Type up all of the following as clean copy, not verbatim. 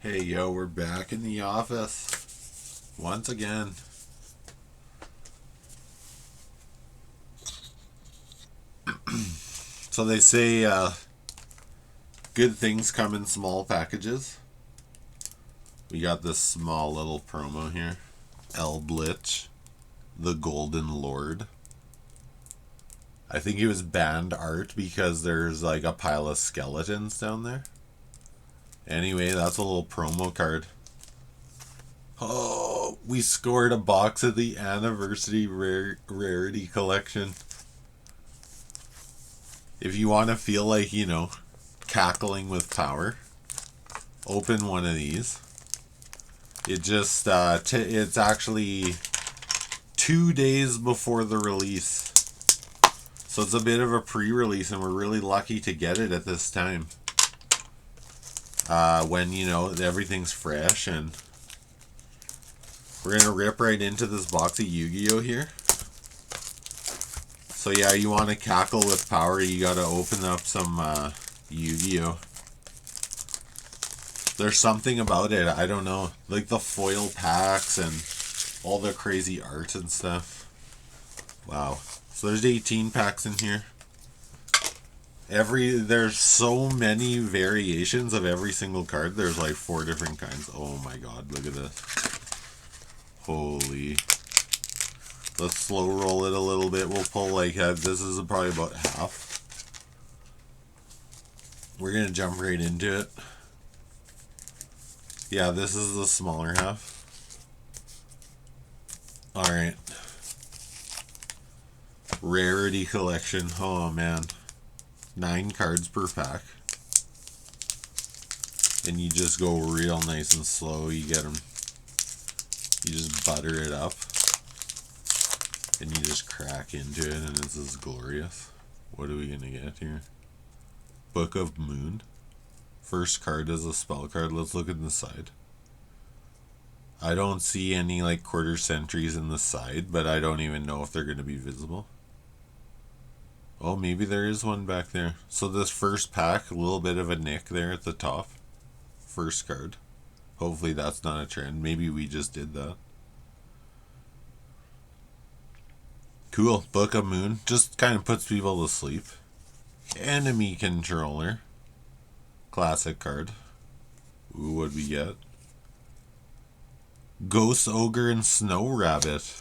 Hey yo, we're back in the office once again. So they say good things come in small packages. We got this small little promo here. Elblich, the Golden Lord. I think he was banned art because there's like a pile of skeletons down there. Anyway, that's a little promo card. Oh, we scored a box of the anniversary Rarity collection. If you want to feel like, cackling with power, open one of these. It just, it's actually 2 days before the release. So it's a bit of a pre-release, and we're really lucky to get it at this time. When, everything's fresh, and we're going to rip right into this box of YuGiOh here. So yeah, you want to cackle with power, you got to open up some YuGiOh. There's something about it, I don't know. Like the foil packs and all the crazy art and stuff. Wow. So there's 18 packs in here. There's so many variations of every single card. There's like 4 different kinds. Oh my god, look at this. Holy. Let's slow roll it a little bit. We'll pull like, this is probably about half. We're going to jump right into it. Yeah, this is the smaller half. Alright. Rarity collection. Oh man. 9 cards per pack. And you just go real nice and slow. You get them. You just butter it up. And you just crack into it, and this is glorious. What are we gonna get here? Book of Moon. First card is a spell card. Let's look at the side. I don't see any like quarter centuries in the side, but I don't even know if they're gonna be visible. Oh, maybe there is one back there. So this first pack, a little bit of a nick there at the top. First card. Hopefully that's not a trend. Maybe we just did that. Cool. Book of Moon. Just kind of puts people to sleep. Enemy Controller. Classic card. Ooh, what'd we get? Ghost Ogre and Snow Rabbit.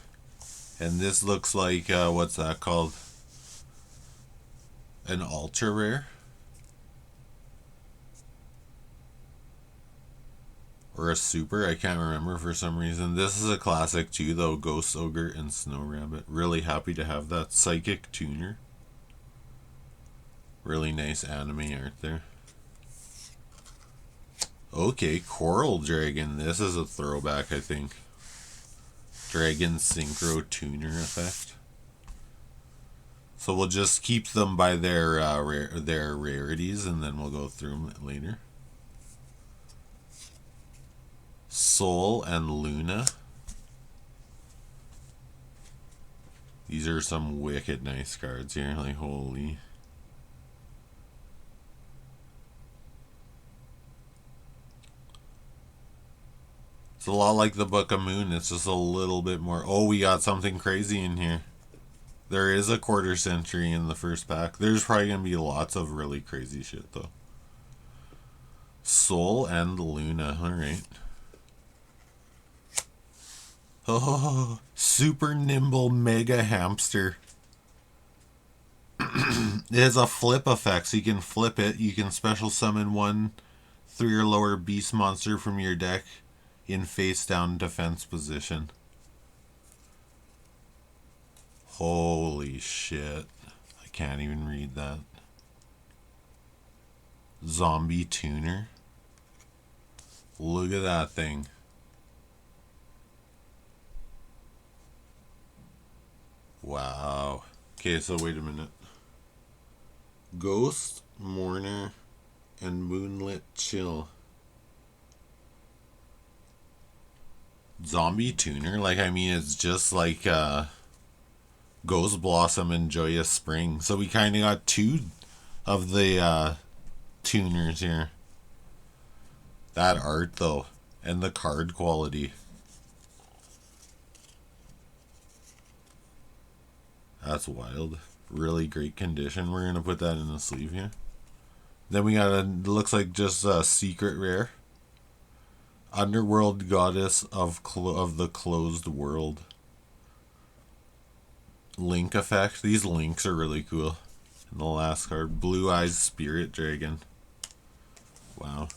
And this looks like, what's that called? An ultra rare? Or a super? I can't remember for some reason. This is a classic too, though. Ghost Ogre and Snow Rabbit. Really happy to have that. Psychic Tuner. Really nice anime art there. Okay, Coral Dragon. This is a throwback, I think. Dragon Synchro Tuner effect. So we'll just keep them by their rarities, and then we'll go through them later. Sol and Luna. These are some wicked nice cards here. Like, holy. It's a lot like the Book of Moon. It's just a little bit more. Oh, we got something crazy in here. There is a quarter century in the first pack. There's probably going to be lots of really crazy shit, though. Sol and Luna. Alright. Oh, super nimble mega hamster. It has a flip effect, so you can flip it. You can special summon 1 3 or lower beast monster from your deck in face down defense position. Holy shit. I can't even read that. Zombie Tuner. Look at that thing. Wow. Okay, so wait a minute. Ghost, Mourner, and Moonlit Chill. Zombie Tuner? Like, I mean, it's just like Ghost Blossom and Joyous Spring. So we kind of got 2 of the tuners here. That art though, and the card quality. That's wild. Really great condition. We're gonna put that in the sleeve here. Then we got a, looks like just a secret rare. Underworld Goddess of the Closed World. Link effect. These links are really cool. And the last card, Blue Eyes Spirit Dragon. Wow.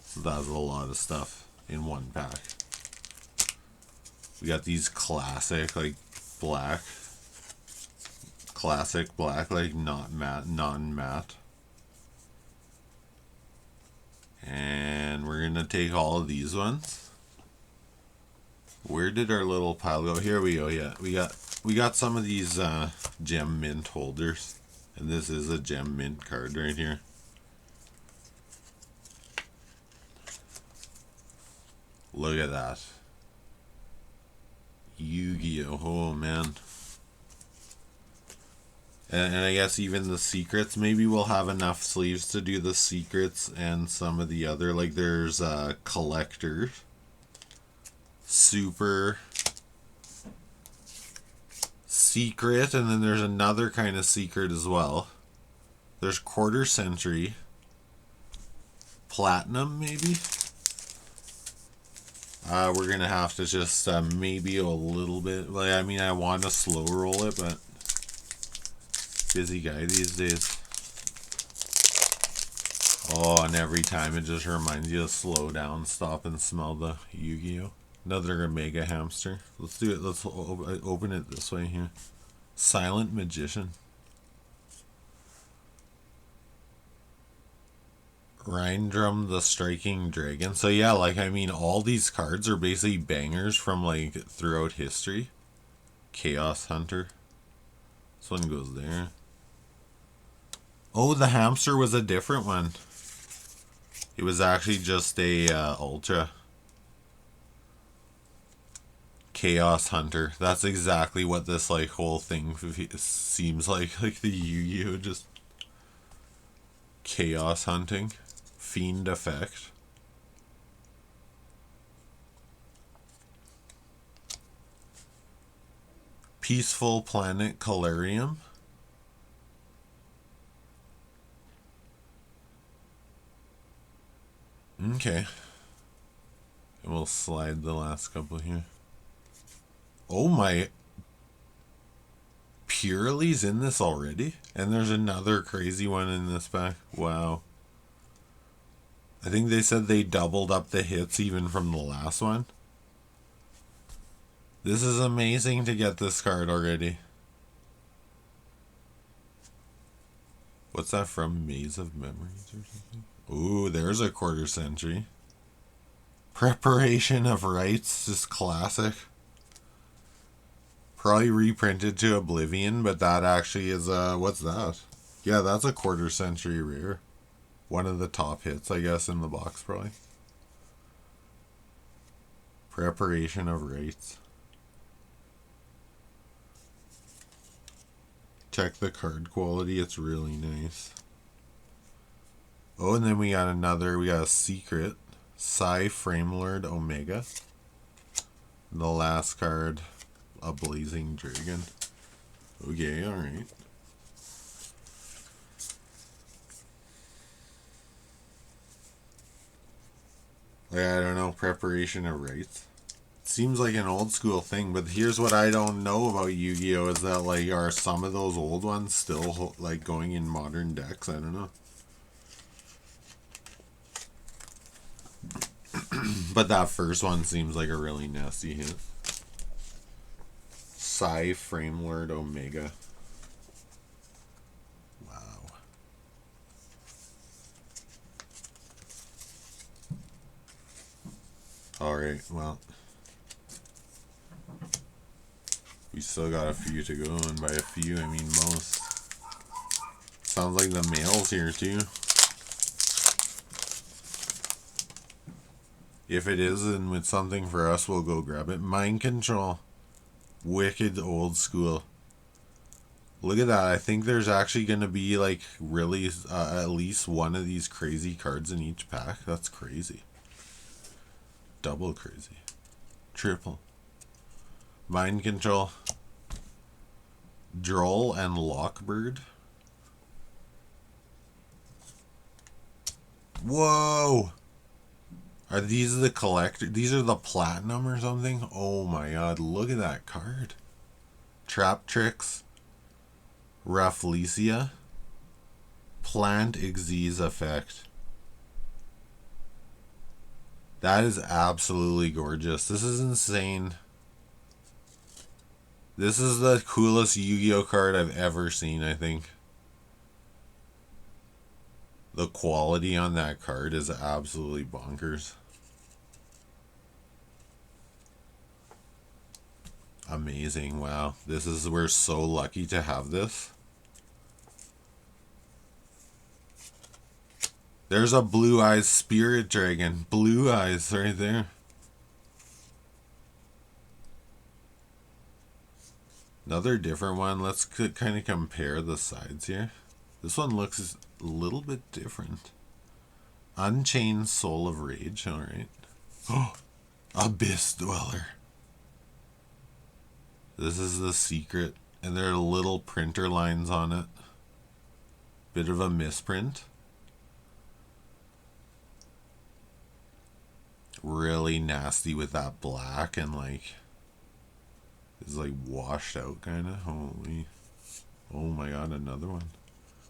So that's a lot of stuff in one pack. We got these classic, like, black. Classic black, like, not matte, non-matte. And we're gonna take all of these ones. Where did our little pile go? Here we go. Yeah, we got some of these gem mint holders, and this is a gem mint card right here. Look at that. YuGiOh. Oh man. And I guess even the secrets, maybe we'll have enough sleeves to do the secrets and some of the other, like there's collector, super, secret, and then there's another kind of secret as well. There's quarter century, platinum maybe. We're gonna have to just maybe a little bit, like, I mean, I want to slow roll it, but busy guy these days. Oh, and every time it just reminds you to slow down, stop, and smell the YuGiOh. Another mega hamster. Let's do it. Let's open it this way here. Silent Magician. Rindrum the Striking Dragon. So yeah, like, I mean, all these cards are basically bangers from, like, throughout history. Chaos Hunter. This one goes there. Oh, the hamster was a different one. It was actually just a ultra. Chaos Hunter. That's exactly what this, like, whole thing seems like the YuGiOh, just chaos hunting. Fiend effect. Peaceful Planet Colarium. Okay. And we'll slide the last couple here. Oh my. Purely's in this already? And there's another crazy one in this pack. Wow. I think they said they doubled up the hits even from the last one. This is amazing to get this card already. What's that from? Maze of Memories or something? Ooh, there's a quarter century. Preparation of Rites, just classic. Probably reprinted to Oblivion, but that actually is, what's that? Yeah, that's a quarter century rare. One of the top hits, I guess, in the box, probably. Preparation of Rites. Check the card quality, it's really nice. Oh, and then we got a secret. Psy Framelord Omega. The last card, a Blazing Dragon. Okay, alright. Like, I don't know, preparation of rites. Seems like an old school thing, but here's what I don't know about YuGiOh is that, like, are some of those old ones still, like, going in modern decks? I don't know. But that first one seems like a really nasty hit. Psy Framelord Omega. Wow. Alright, well. We still got a few to go, and by a few, I mean most. Sounds like the mail's here, too. If it is, and with something for us, we'll go grab it. Mind Control. Wicked old school. Look at that. I think there's actually going to be like really at least one of these crazy cards in each pack. That's crazy. Double crazy. Triple. Mind Control. Droll and Lockbird. Whoa! Are these the collector? These are the platinum or something? Oh my god, look at that card. Trap Tricks. Rafflesia. Plant Xyz Effect. That is absolutely gorgeous. This is insane. This is the coolest Yu-Gi-Oh card I've ever seen, I think. The quality on that card is absolutely bonkers. Amazing. Wow. We're so lucky to have this. There's a Blue Eyes Spirit Dragon. Blue Eyes right there. Another different one. Let's kind of compare the sides here. This one looks a little bit different. Unchained Soul of Rage. Alright. Oh, Abyss Dweller. This is the secret. And there are little printer lines on it. Bit of a misprint. Really nasty with that black and like it's like washed out kind of. Holy, oh my god, another one.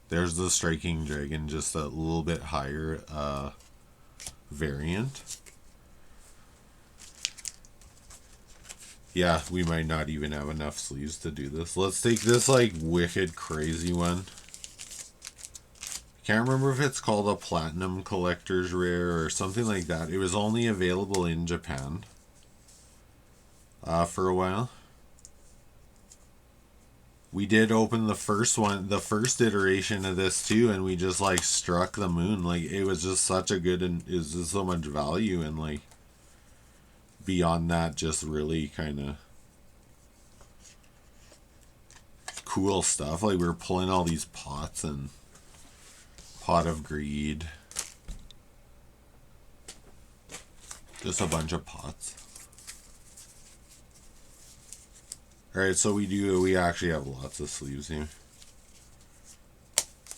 There's the Striking Dragon, just a little bit higher variant. Yeah, we might not even have enough sleeves to do this. Let's take this like wicked crazy one. Can't remember if it's called a Platinum Collector's Rare or something like that. It was only available in Japan for a while. We did open the first one, the first iteration of this too, and we just like struck the moon. Like it was just such a good, and it was just so much value, and like beyond that, just really kind of cool stuff. Like we were pulling all these pots and Pot of Greed. Just a bunch of pots. Alright, so we actually have lots of sleeves here.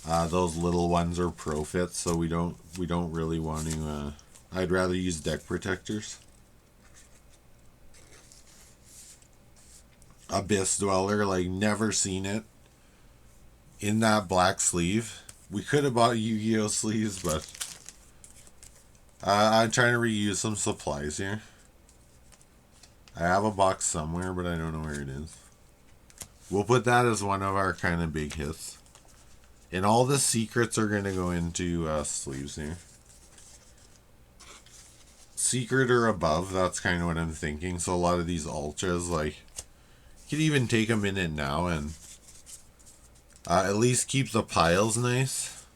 Those little ones are profits, so we don't really want to I'd rather use deck protectors. Abyss Dweller, like never seen it in that black sleeve. We could have bought Yu-Gi-Oh sleeves, but I'm trying to reuse some supplies here. I have a box somewhere, but I don't know where it is. We'll put that as one of our kind of big hits. And all the secrets are going to go into sleeves here. Secret or above, that's kind of what I'm thinking. So a lot of these ultras, like, you could even take them in it now and at least keep the piles nice.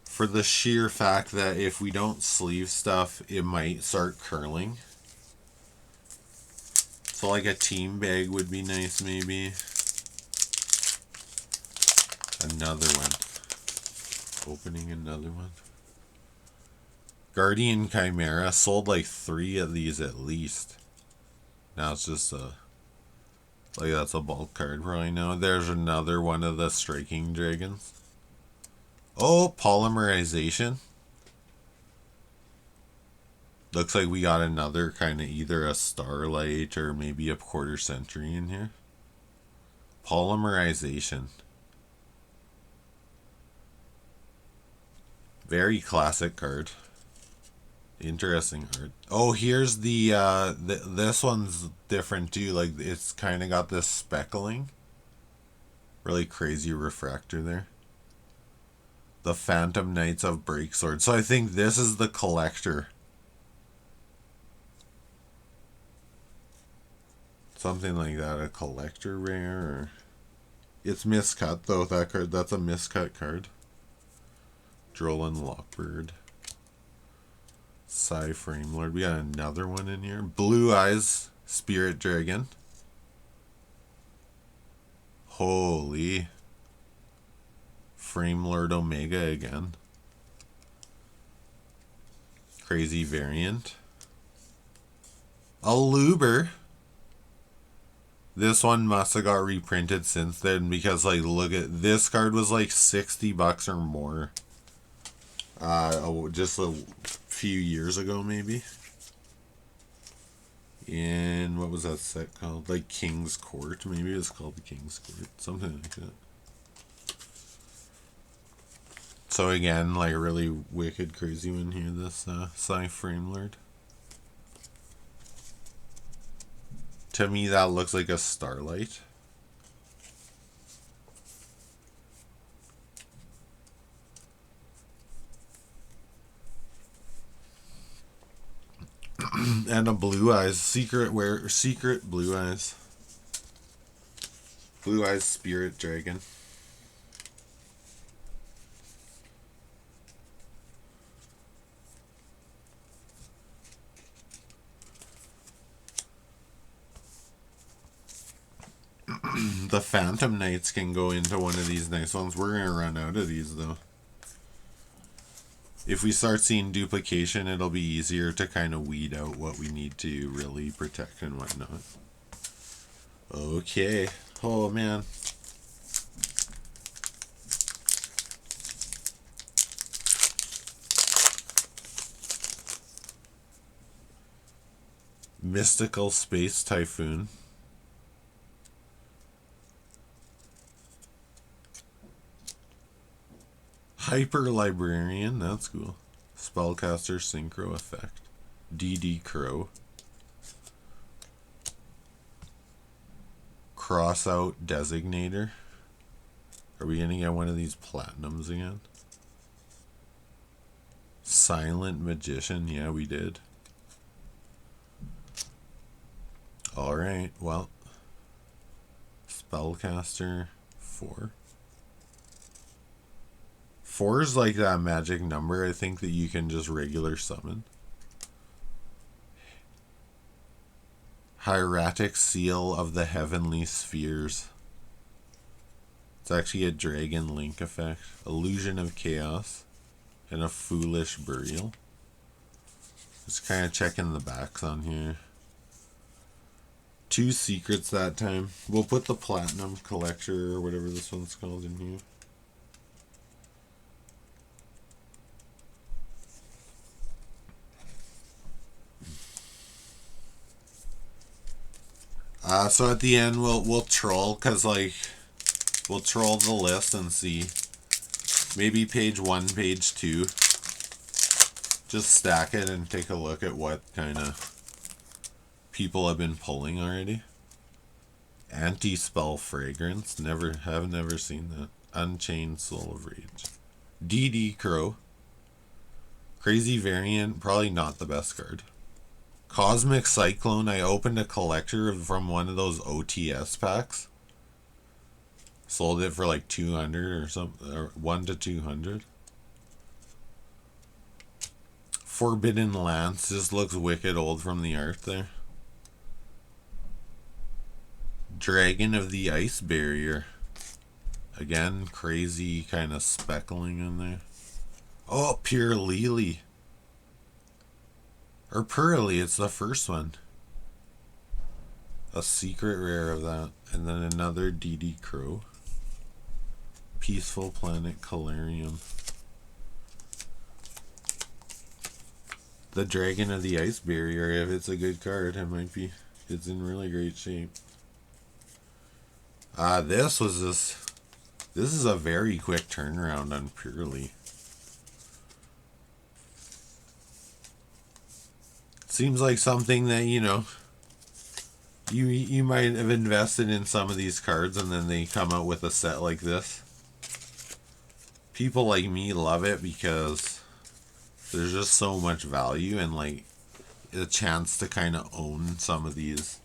For the sheer fact that if we don't sleeve stuff, it might start curling. So like a team bag would be nice maybe. Another one. Opening another one. Guardian Chimera. Sold like 3 of these at least. Now it's just a... like that's a bulk card probably now. There's another one of the Striking Dragons. Oh, Polymerization. Looks like we got another kind of either a Starlight or maybe a Quarter Century in here. Polymerization. Very classic card. Interesting art. Oh, here's the this one's different too. Like it's kind of got this speckling. Really crazy refractor there. The Phantom Knights of Breaksword. So I think this is the collector. Something like that, a collector rare. Or... it's miscut though. That card, that's a miscut card. Droll Lockbird. Frame Lord. We got another one in here. Blue Eyes Spirit Dragon. Holy. Frame Lord Omega again. Crazy variant. A Luber. This one must have got reprinted since then because, like, look at this card was like $60 or more. Just a few years ago, maybe. In what was that set called? Like King's Court, maybe it was called the King's Court, something like that. So again, like a really wicked, crazy one here. This Psy Frame Lord. To me, that looks like a Starlight. And a Blue Eyes secret Blue Eyes. Blue Eyes Spirit Dragon. The Phantom Knights can go into one of these nice ones. We're going to run out of these, though. If we start seeing duplication, it'll be easier to kind of weed out what we need to really protect and whatnot. Okay. Oh, man. Mystical Space Typhoon. Hyper Librarian, that's cool. Spellcaster Synchro Effect. DD Crow. Crossout Designator. Are we gonna get one of these platinums again? Silent Magician, yeah, we did. Alright, well. Spellcaster 4. 4 is like that magic number, I think, that you can just regular summon. Hieratic Seal of the Heavenly Spheres. It's actually a Dragon Link effect. Illusion of Chaos. And a Foolish Burial. Just kind of checking the backs on here. 2 secrets that time. We'll put the Platinum Collector or whatever this one's called in here. So at the end we'll troll, cause like we'll troll the list and see maybe page 1, page 2. Just stack it and take a look at what kind of people have been pulling already. Anti-Spell Fragrance, have never seen that. Unchained Soul of Rage. DD Crow. Crazy variant, probably not the best card. Cosmic Cyclone, I opened a collector from one of those OTS packs. Sold it for like 200 or something, or 1 to 200. Forbidden Lance, just looks wicked old from the art there. Dragon of the Ice Barrier. Again, crazy kind of speckling in there. Oh, Pure Lily. Or Pearly, it's the first one. A secret rare of that. And then another DD Crow. Peaceful Planet Calarium. The Dragon of the Ice Barrier, if it's a good card, it might be. It's in really great shape. This is a very quick turnaround on Purely. Seems like something that, you know, you might have invested in some of these cards and then they come out with a set like this. People like me love it because there's just so much value and like a chance to kind of own some of these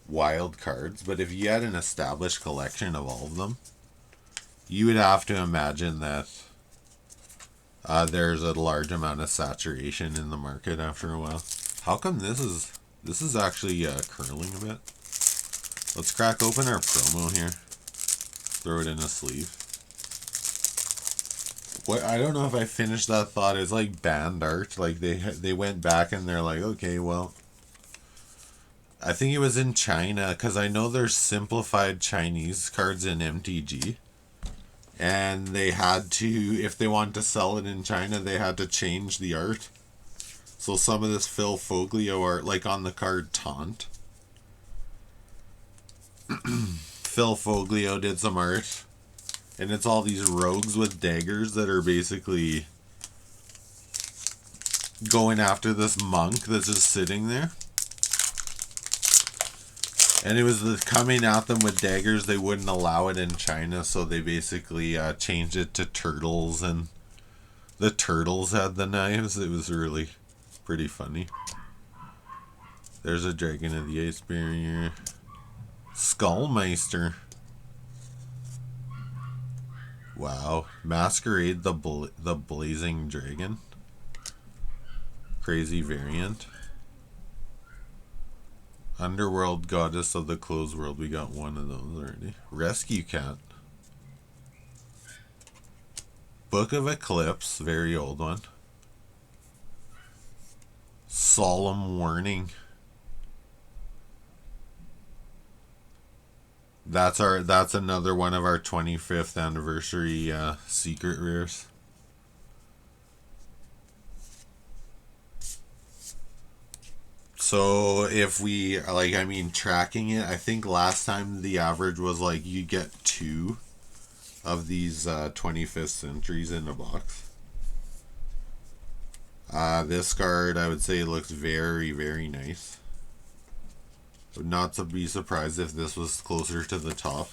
wild cards. But if you had an established collection of all of them, you would have to imagine that there's a large amount of saturation in the market after a while. How come this is actually curling a bit? Let's crack open our promo here. Throw it in a sleeve. What, I don't know if I finished that thought. It's like band art. Like they went back and they're like, okay, well, I think it was in China, because I know there's simplified Chinese cards in MTG. And they had to, if they wanted to sell it in China, they had to change the art. So some of this Phil Foglio art, like on the card Taunt. Phil Foglio did some art. And it's all these rogues with daggers that are basically going after this monk that's just sitting there. And it was coming at them with daggers. They wouldn't allow it in China, so they basically changed it to turtles, and the turtles had the knives. It was really pretty funny. There's a Dragon of the Ice Barrier. Skullmeister. Wow. Masquerade the Blazing Dragon. Crazy variant. Underworld Goddess of the Closed World. We got one of those already. Rescue Cat. Book of Eclipse. Very old one. Solemn Warning. That's another one of our 25th anniversary secret rares. So if we, like, I mean, tracking it, I think last time the average was like you get 2 of these 25th centuries in a box. This card, I would say, looks very, very nice. Would not to be surprised if this was closer to the top.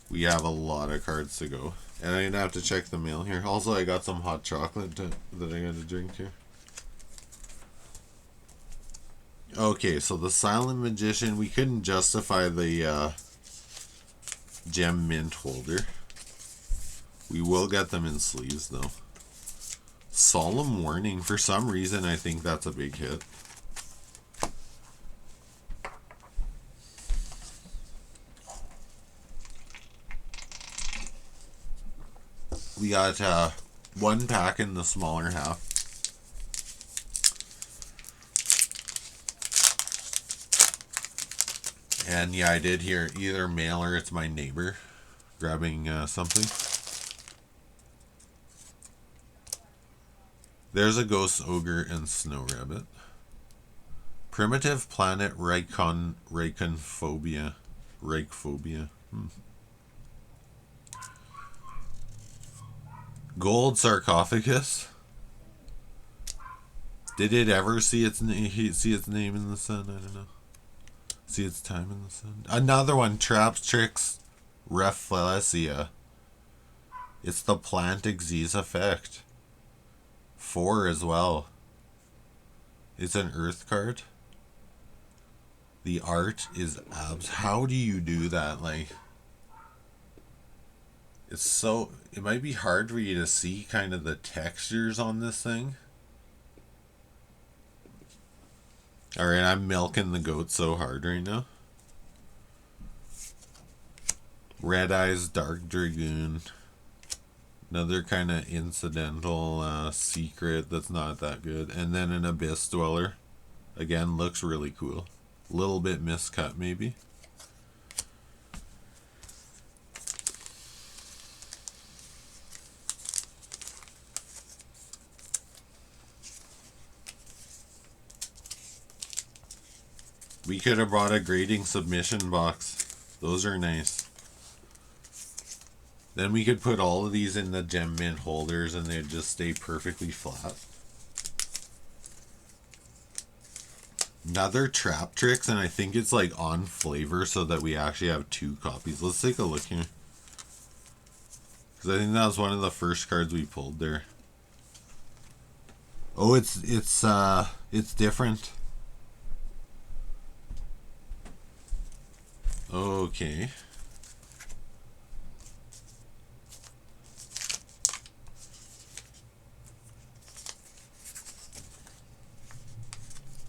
We have a lot of cards to go. And I'm going to have to check the mail here. Also, I got some hot chocolate that I got to drink here. Okay, so the Silent Magician, we couldn't justify the gem mint holder. We will get them in sleeves, though. Solemn Warning, for some reason, I think that's a big hit. We got one pack in the smaller half. And yeah, I did hear either mail or it's my neighbor grabbing something. There's a Ghost Ogre and Snow Rabbit. Primitive Planet Reikonphobia. Gold Sarcophagus. Did it ever see its name in the sun? I don't know. See its time in the sun. Another one, Traps, Tricks, Rafflesia. It's the Plant Xyz effect. 4 as well. It's an Earth card. The art is abs. How do you do that? Like, it's so. It might be hard for you to see kind of the textures on this thing. Alright, I'm milking the goat so hard right now. Red Eyes, Dark Dragoon. Another kind of incidental secret that's not that good. And then an Abyss Dweller. Again, looks really cool. A little bit miscut, maybe. We could have brought a grading submission box. Those are nice. Then we could put all of these in the gem mint holders and they'd just stay perfectly flat. Another Trap Tricks, and I think it's like on flavor so that we actually have 2 copies. Let's take a look here. Because I think that was one of the first cards we pulled there. Oh, it's different. Okay.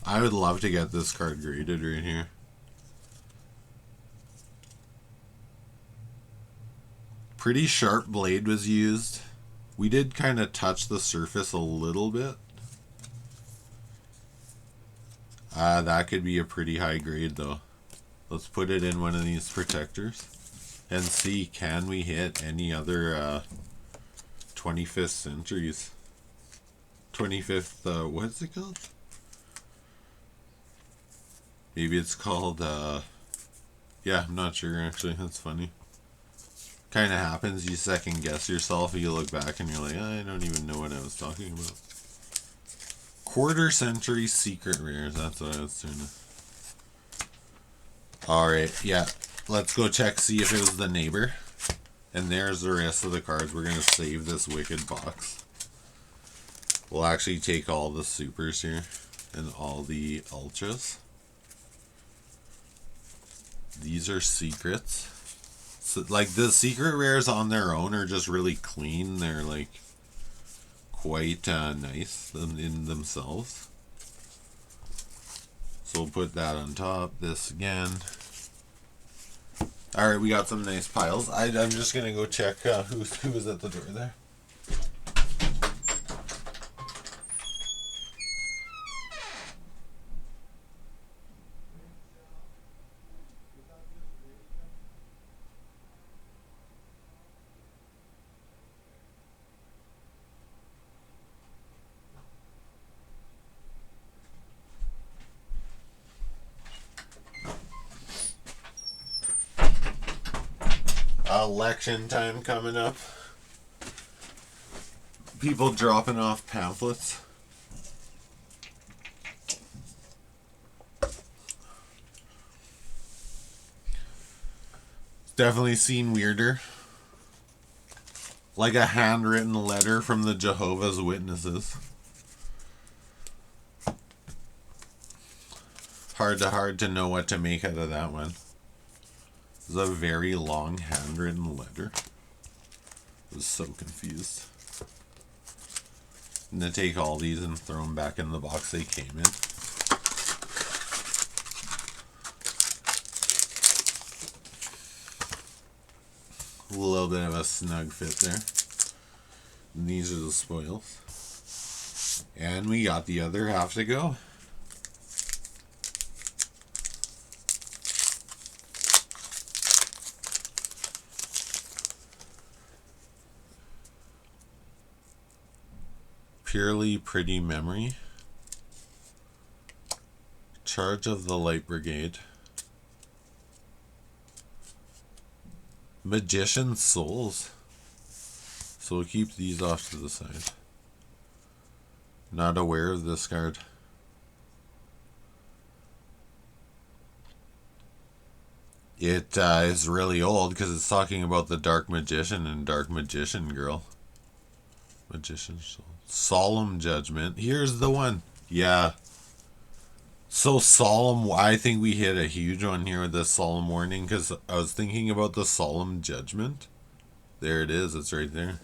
I would love to get this card graded right here. Pretty sharp blade was used. We did kind of touch the surface a little bit. That could be a pretty high grade though. Let's put it in one of these protectors and see, can we hit any other 25th centuries? 25th, what's it called? Maybe it's called, yeah, I'm not sure actually. That's funny. Kind of happens. You second guess yourself. You look back and you're like, I don't even know what I was talking about. Quarter century secret rares. That's what I was doing. Alright, yeah. Let's go check, see if it was the neighbor. And there's the rest of the cards. We're going to save this wicked box. We'll actually take all the supers here and all the ultras. These are secrets. So, like, the secret rares on their own are just really clean. They're, like, quite nice in themselves. So we'll put that on top. This again. Alright, we got some nice piles. I'm just going to go check who was at the door there. Election time coming up. People dropping off pamphlets. Definitely seen weirder. Like a handwritten letter from the Jehovah's Witnesses. Hard to know what to make out of that one. It's a very long handwritten letter. I was so confused. I'm going to take all these and throw them back in the box they came in. A little bit of a snug fit there. And these are the spoils. And we got the other half to go. Purely Pretty Memory. Charge of the Light Brigade. Magician Souls. So we'll keep these off to the side. Not aware of this card. It is really old because it's talking about the Dark Magician and Dark Magician Girl. Magician Soul. Solemn Judgment. Here's the one. Yeah. So solemn. I think we hit a huge one here with this solemn warning because I was thinking about the Solemn Judgment. There it is. It's right there.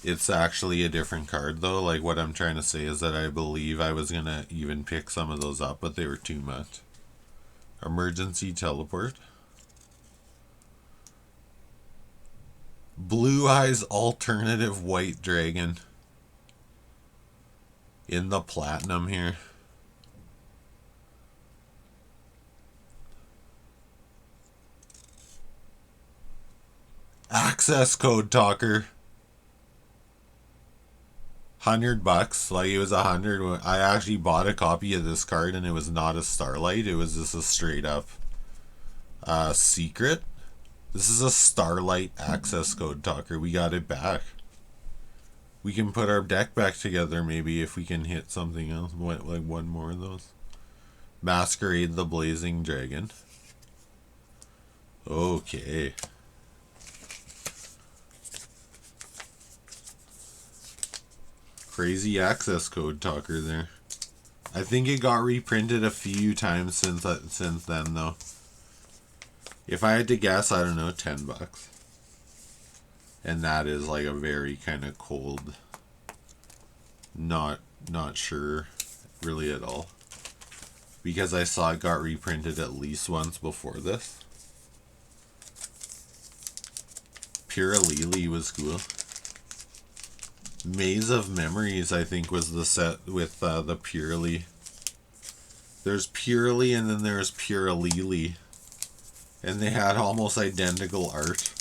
It's actually a different card though. Like what I'm trying to say is that I believe I was going to even pick some of those up, but they were too much. Emergency Teleport. Blue Eyes Alternative White Dragon. In the platinum here. Access Code Talker. $100. Like it was 100. I actually bought a copy of this card and it was not a Starlight. It was just a straight up secret. This is a Starlight Access Code Talker. We got it back. We can put our deck back together maybe if we can hit something else. What, like one more of those. Masquerade the Blazing Dragon. Okay. Crazy Access Code Talker there. I think it got reprinted a few times since then though. If I had to guess, I don't know, $10. And that is like a very kind of cold, not sure really at all. Because I saw it got reprinted at least once before this. Puralili was cool. Maze of Memories, I think, was the set with the Purely. There's Purely and then there's Puralili. And they had almost identical art.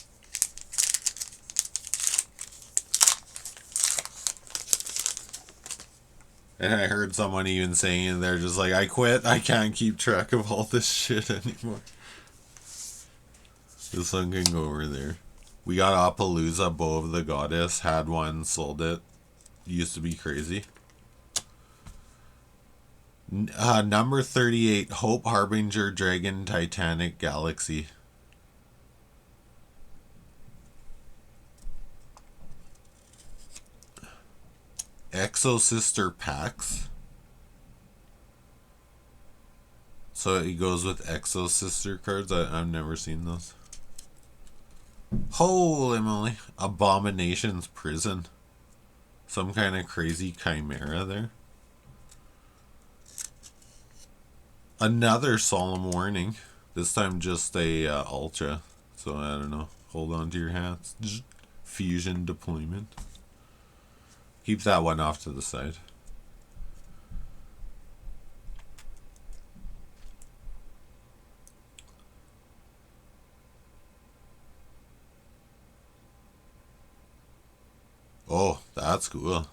And I heard someone even saying they're just like, I quit. I can't keep track of all this shit anymore. This one can go over there. We got Appaloosa, Bow of the Goddess. Had one, sold it. Used to be crazy. Number 38, Hope, Harbinger, Dragon, Titanic, Galaxy. Exo Sister packs. So it goes with Exo Sister cards. I've never seen those. Holy moly. Abomination's Prison. Some kind of crazy chimera there. Another Solemn Warning. This time just a Ultra. So I don't know. Hold on to your hats. Fusion Deployment. Keep that one off to the side. Oh, that's cool.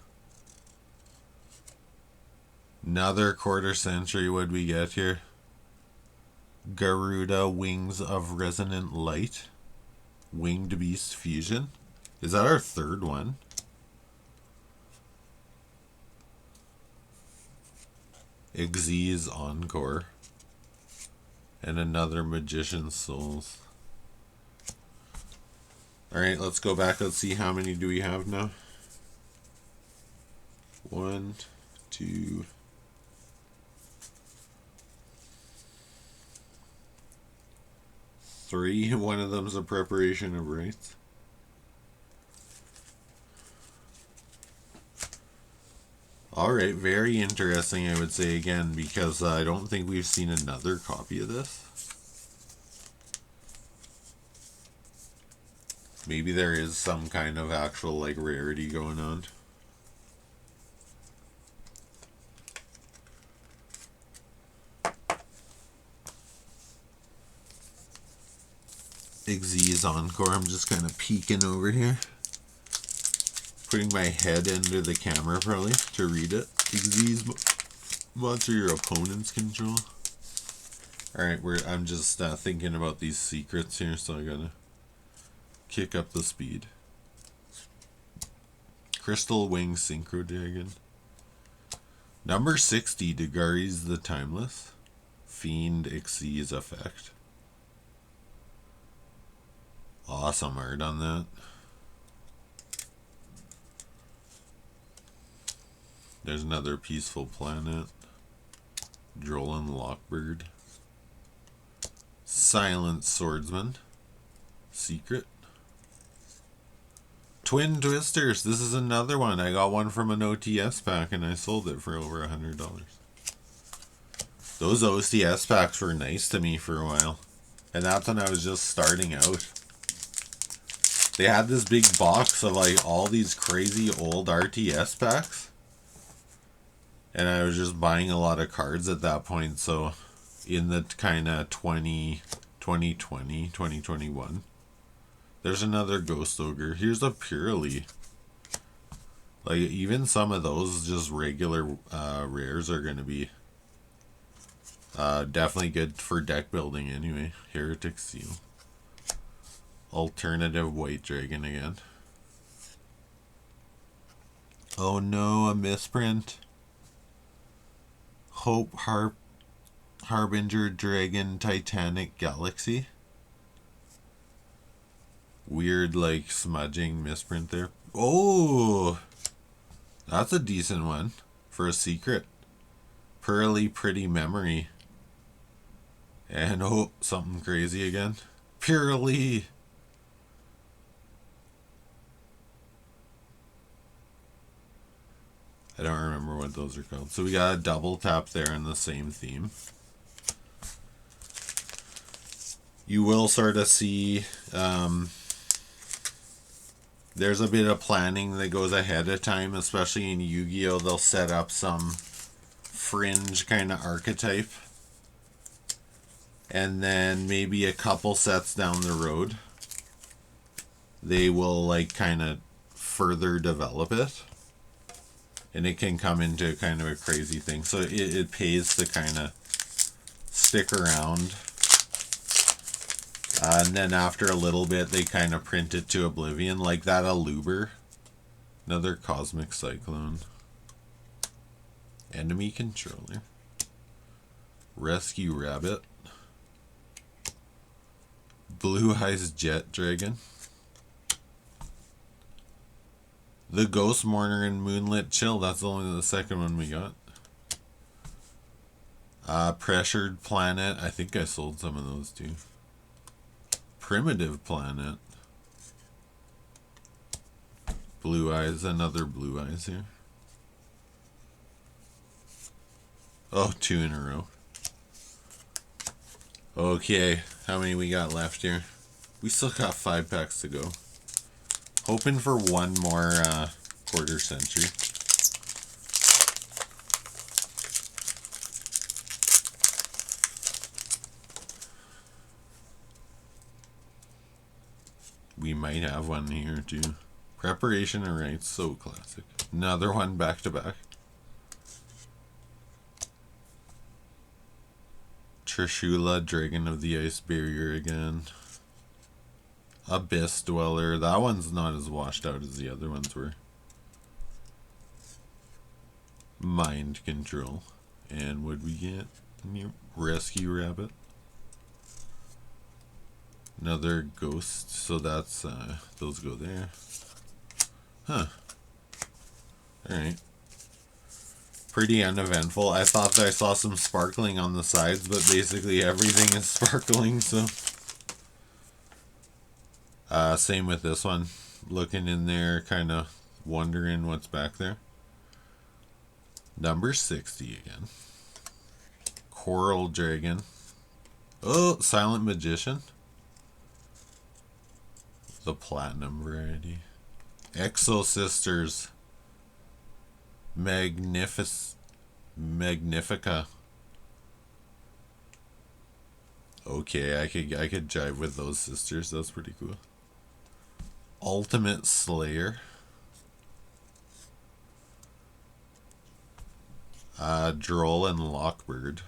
Another quarter century. What we get here? Garuda, Wings of Resonant Light. Winged Beast Fusion. Is that our third one? Xyz Encore. And another Magician's Souls. Alright, let's go back. Let's see how many do we have now. 1, 2, 3. One of them's a preparation of rites. Alright, very interesting, I would say again, because I don't think we've seen another copy of this. Maybe there is some kind of actual, like, rarity going on. Xyz Encore, I'm just kind of peeking over here. Putting my head under the camera probably to read it. Xyz monster your opponent's control. Alright, I'm just thinking about these secrets here, so I gotta kick up the speed. Crystal Wing Synchro Dragon. Number 60, Dagari's the Timeless. Fiend Xyz effect. Awesome art on that. There's another Peaceful Planet. Drolan Lockbird. Silent Swordsman. Secret. Twin Twisters. This is another one. I got one from an OTS pack and I sold it for over $100. Those OTS packs were nice to me for a while. And that's when I was just starting out. They had this big box of like all these crazy old RTS packs. And I was just buying a lot of cards at that point. So in the kind of 2020, 2021. There's another Ghost Ogre. Here's a Purely. Like even some of those just regular rares are going to be definitely good for deck building anyway. Heretic Seal. Alternative White Dragon again. Oh no, a misprint. Hope, Harbinger, Dragon, Titanic, Galaxy. Weird, like, smudging misprint there. Oh! That's a decent one for a secret. Pearly Pretty Memory. And, oh, something crazy again. Purely. I don't remember what those are called. So we got a double tap there in the same theme. You will sort of see There's a bit of planning that goes ahead of time, especially in Yu-Gi-Oh! They'll set up some fringe kind of archetype. And then maybe a couple sets down the road, they will like kind of further develop it. And it can come into kind of a crazy thing. So it pays to kind of stick around. And then after a little bit, they kind of print it to oblivion. Like that Aluber. Another Cosmic Cyclone. Enemy Controller. Rescue Rabbit. Blue Eyes Jet Dragon. The Ghost Mourner and Moonlit Chill. That's only the second one we got. Pressured Planet. I think I sold some of those too. Primitive Planet. Blue Eyes. Another Blue Eyes here. Oh, 2 in a row. Okay. How many we got left here? We still got 5 packs to go. Hoping for one more quarter century. We might have one here too. Preparation and Rites, so classic. Another one back to back. Trishula, Dragon of the Ice Barrier again. Abyss Dweller. That one's not as washed out as the other ones were. Mind Control. And what we get? Rescue Rabbit. Another Ghost. So that's, those go there. Huh. Alright. Pretty uneventful. I thought that I saw some sparkling on the sides, but basically everything is sparkling, so. Same with this one. Looking in there, kind of wondering what's back there. Number 60 again. Coral Dragon. Oh, Silent Magician. The Platinum variety. Exo Sisters. Magnifica. Okay, I could jive with those sisters. That's pretty cool. Ultimate Slayer. Droll and Lockbird.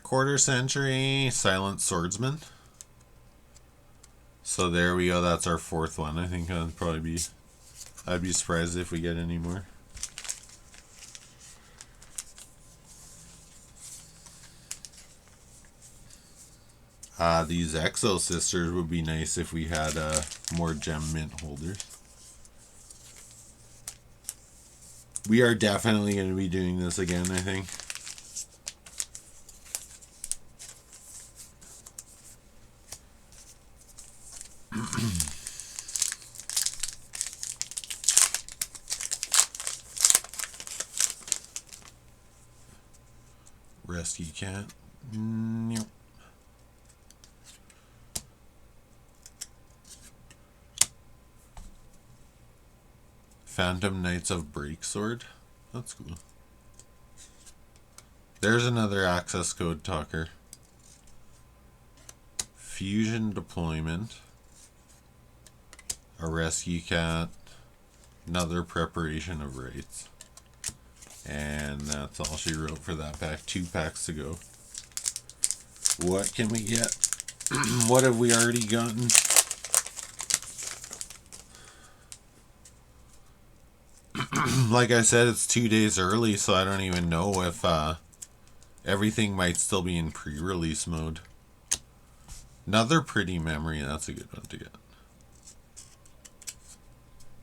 Quarter Century. Silent Swordsman. So there we go. That's our 4th one. I think I'd be surprised if we get any more. These Exo Sisters would be nice if we had more gem mint holders. We are definitely going to be doing this again, I think. Rescue Cat. Nope. Phantom Knights of Breaksword. That's cool. There's another access code talker. Fusion Deployment. A Rescue Cat. Another Preparation of Rites. And that's all she wrote for that pack. 2 packs to go. What can we get? What have we already gotten? Like I said, it's 2 days early, so I don't even know if everything might still be in pre-release mode. Another Pretty Memory. That's a good one to get.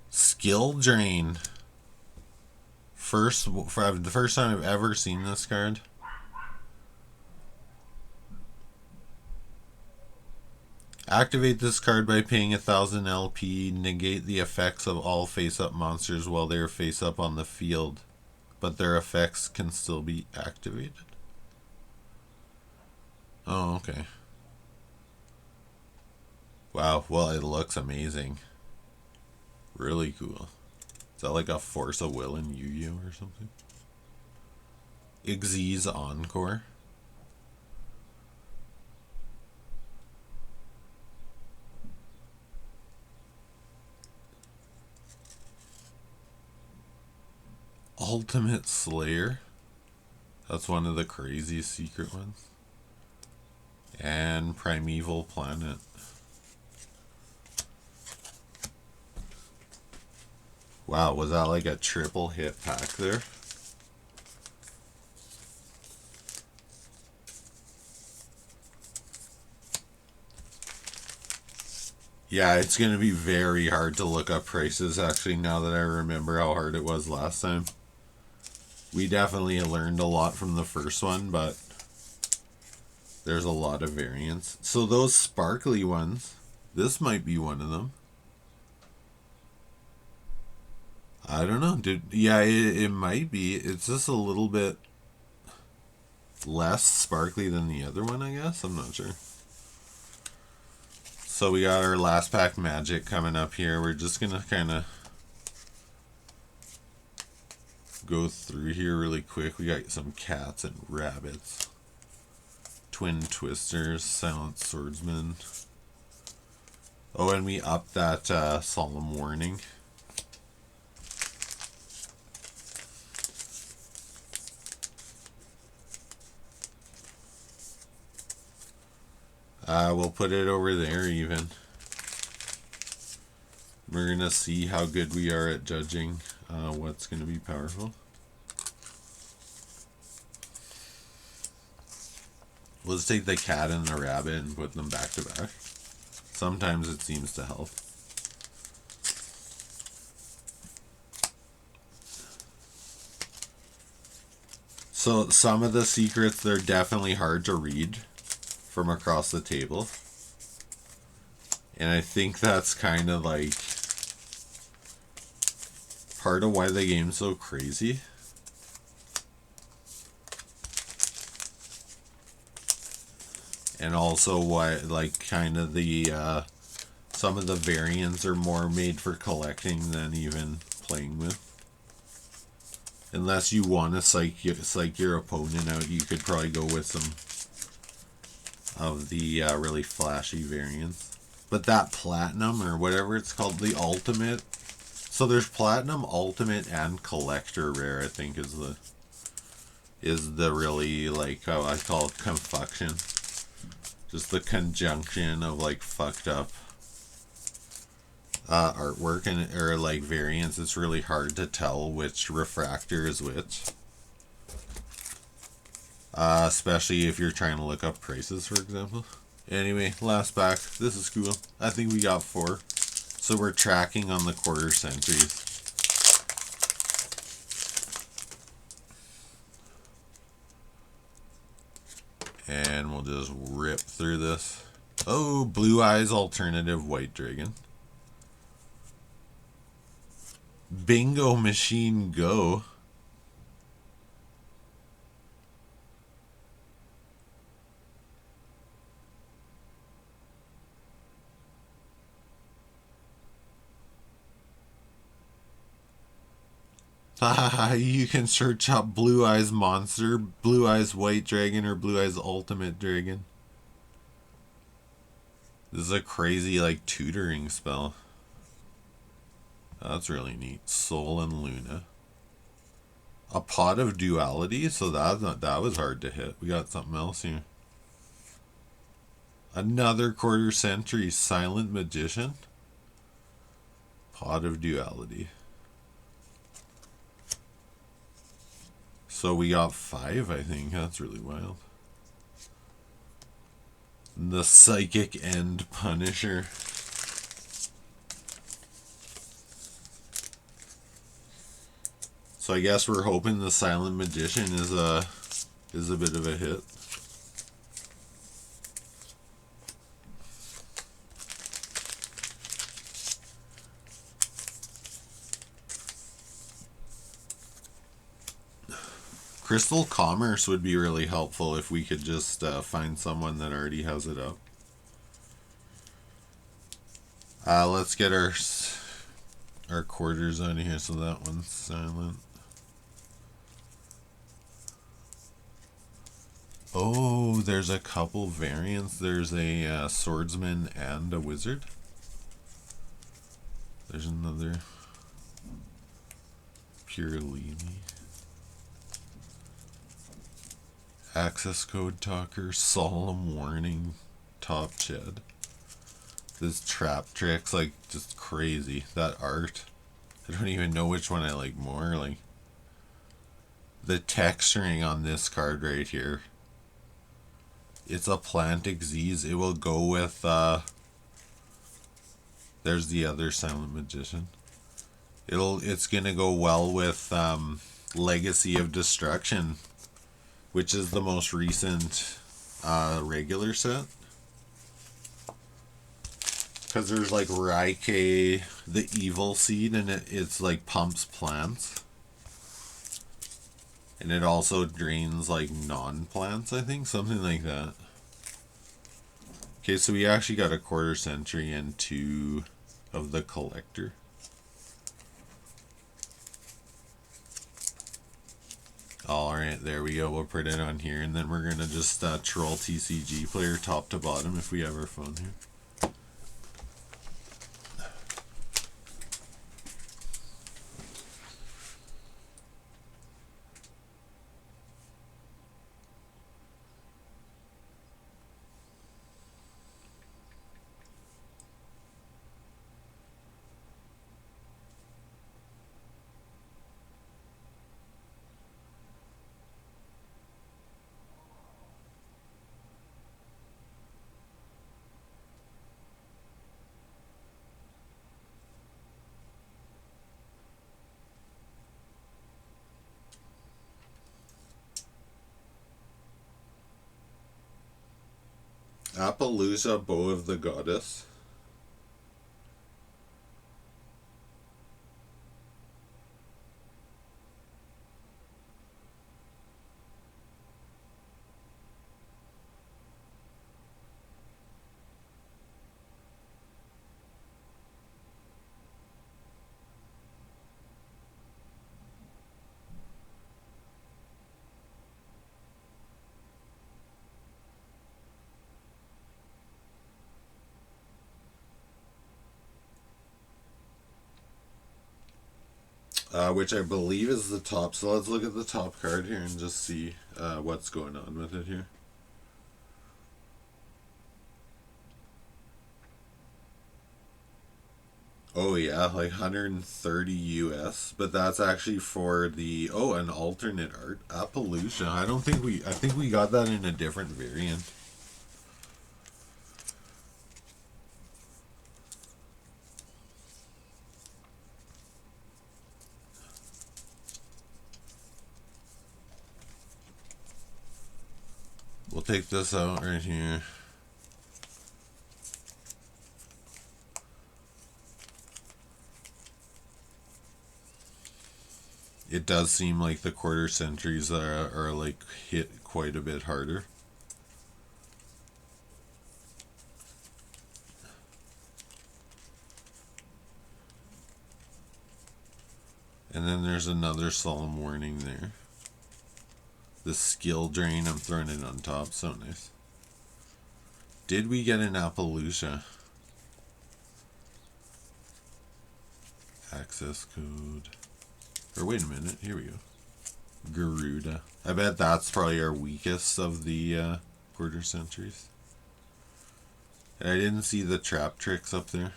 Skill Drain. The first time I've ever seen this card. Activate this card by paying 1000 LP. Negate the effects of all face-up monsters while they are face-up on the field, but their effects can still be activated. Oh, okay. Wow, well, it looks amazing. Really cool. Is that like a Force of Will in YuGiOh or something? Xyz Encore. Ultimate Slayer. That's one of the craziest secret ones. And Primeval Planet. Wow, was that like a triple hit pack there? Yeah, it's going to be very hard to look up prices actually now that I remember how hard it was last time. We definitely learned a lot from the first one, but there's a lot of variants. So those sparkly ones, this might be one of them. I don't know. Yeah, it might be. It's just a little bit less sparkly than the other one, I guess. I'm not sure. So we got our last pack magic coming up here. We're just going to kind of go through here really quick. We got some cats and rabbits. Twin Twisters, Silent Swordsman. Oh, and we upped that Solemn Warning. We'll put it over there even. We're going to see how good we are at judging what's going to be powerful. Let's take the cat and the rabbit and put them back to back. Sometimes it seems to help. So some of the secrets, they're definitely hard to read from across the table. And I think that's kind of like part of why the game's so crazy. And also why, like, kind of the some of the variants are more made for collecting than even playing with. Unless you want to psych your opponent out, you could probably go with some of the really flashy variants. But that platinum or whatever it's called, the ultimate. So there's platinum, ultimate, and collector rare. I think is the really, like, how I call it, confuction. Just the conjunction of like fucked up artwork and or like variants. It's really hard to tell which refractor is which. Especially if you're trying to look up prices, for example. Anyway, last pack. This is cool. I think we got 4. So we're tracking on the quarter centuries. And we'll just rip through this. Oh, Blue Eyes Alternative White Dragon. Bingo Machine Go. You can search up Blue Eyes Monster, Blue Eyes White Dragon, or Blue Eyes Ultimate Dragon. This is a crazy, like, tutoring spell. That's really neat. Soul and Luna. A Pot of Duality, so that was hard to hit. We got something else here. Another quarter century Silent Magician. Pot of Duality. So we got 5, I think. That's really wild. The Psychic End Punisher. So I guess we're hoping the Silent Magician is a bit of a hit. Crystal Commerce would be really helpful if we could just find someone that already has it up. Let's get our quarters on here so that one's silent. Oh, there's a couple variants. There's a swordsman and a wizard. There's another pure Levy. Access code talker, solemn warning, top shed. This trap trick's like just crazy. That art, I don't even know which one I like more. Like the texturing on this card right here. It's a plant disease. It will go with there's the other silent magician. It's gonna go well with Legacy of Destruction, which is the most recent regular set. Because there's like Raike, the evil seed, and it's like pumps plants. And it also drains like non-plants, I think, something like that. Okay, so we actually got a quarter century and 2 of the collector. Alright, there we go. We'll put it on here, and then we're going to just troll TCG player top to bottom if we have our phone here. Appaloosa, Bow of the Goddess. Which I believe is the top. So let's look at the top card here and just see what's going on with it here. Oh yeah, like 130 US, but that's actually for the an alternate art, Appaloosa. I think we got that in a different variant. We'll take this out right here. It does seem like the quarter centuries are like hit quite a bit harder. And then there's another solemn warning there. The skill drain, I'm throwing it on top, so nice. Did we get an Appaloosa? Access code. Or wait a minute, here we go. Garuda. I bet that's probably our weakest of the quarter centuries. I didn't see the trap tricks up there.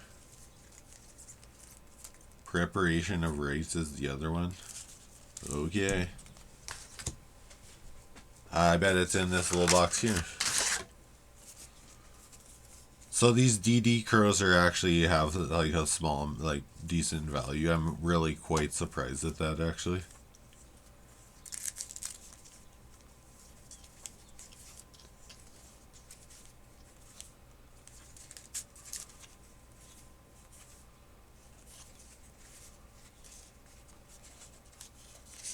Preparation of Rites is the other one. Okay. I bet it's in this little box here. So these DD crows are actually have like a small, like decent value. I'm really quite surprised at that actually.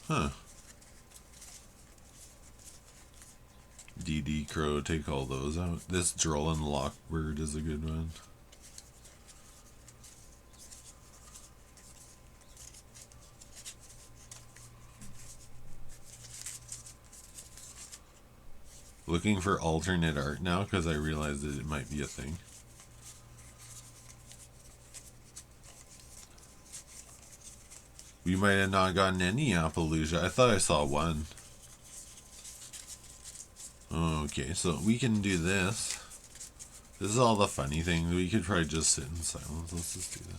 Huh. DD Crow, take all those out. This Droll and Lockbird is a good one. Looking for alternate art now because I realized that it might be a thing. We might have not gotten any Appaloosa. I thought I saw one. Okay, so we can do this. This is all the funny things. We could probably just sit in silence. Let's just do that.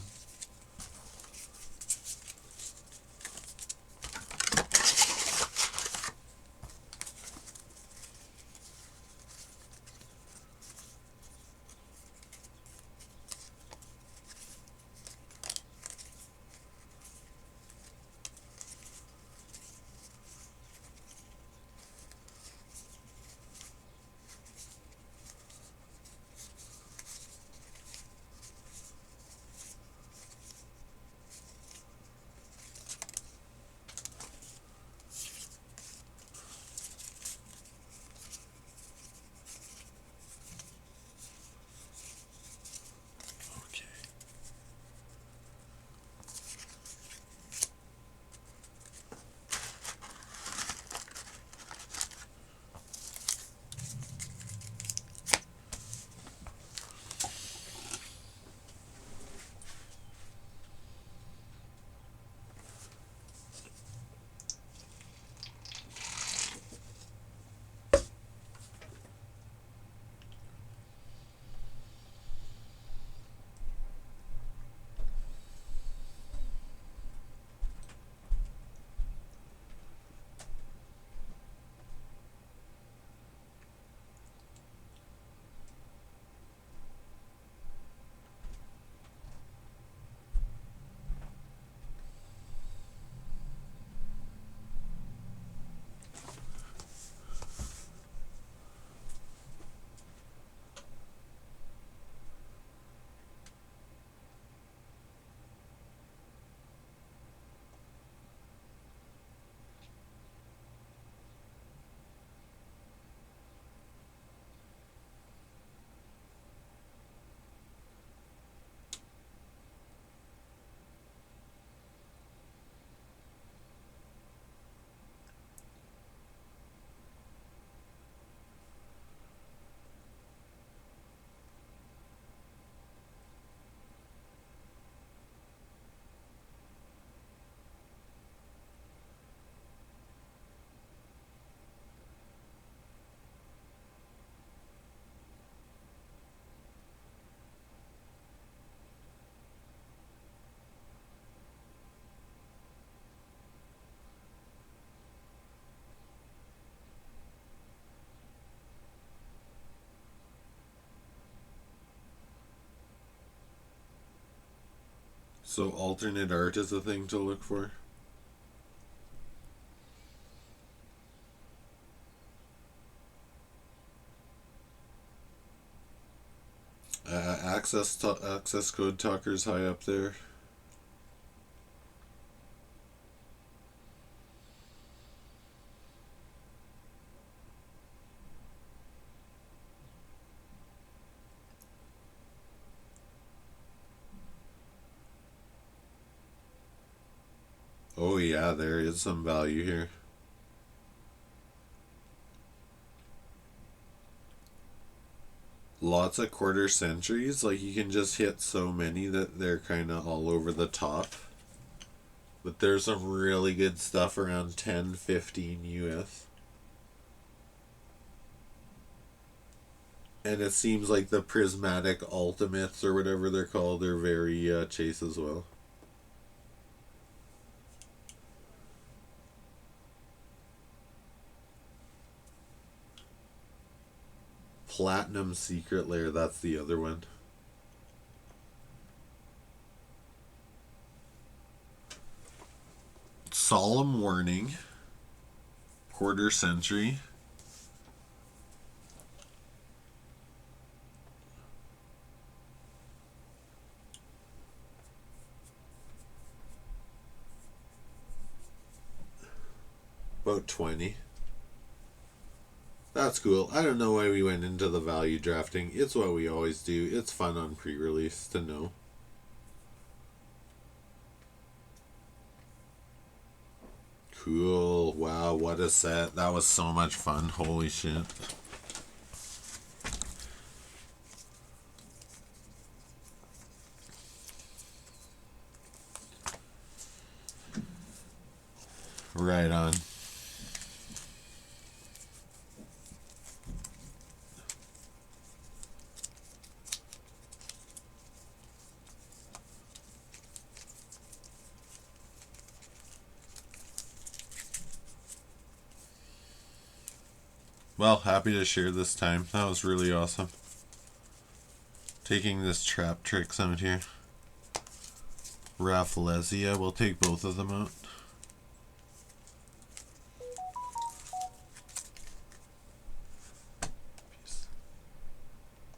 So alternate art is a thing to look for. Access code talker's high up there. Oh yeah, there is some value here. Lots of quarter centuries, like you can just hit so many that they're kind of all over the top. But there's some really good stuff around 10, 15 US. And it seems like the prismatic ultimates or whatever they're called are very chase as well. Platinum Secret Lair, that's the other one. Solemn Warning, quarter century. About 20. That's cool. I don't know why we went into the value drafting. It's what we always do. It's fun on pre-release to know. Cool. Wow, what a set. That was so much fun. Holy shit. Right on. Well, happy to share this time. That was really awesome. Taking this trap tricks out here. Rafflesia, we'll take both of them out.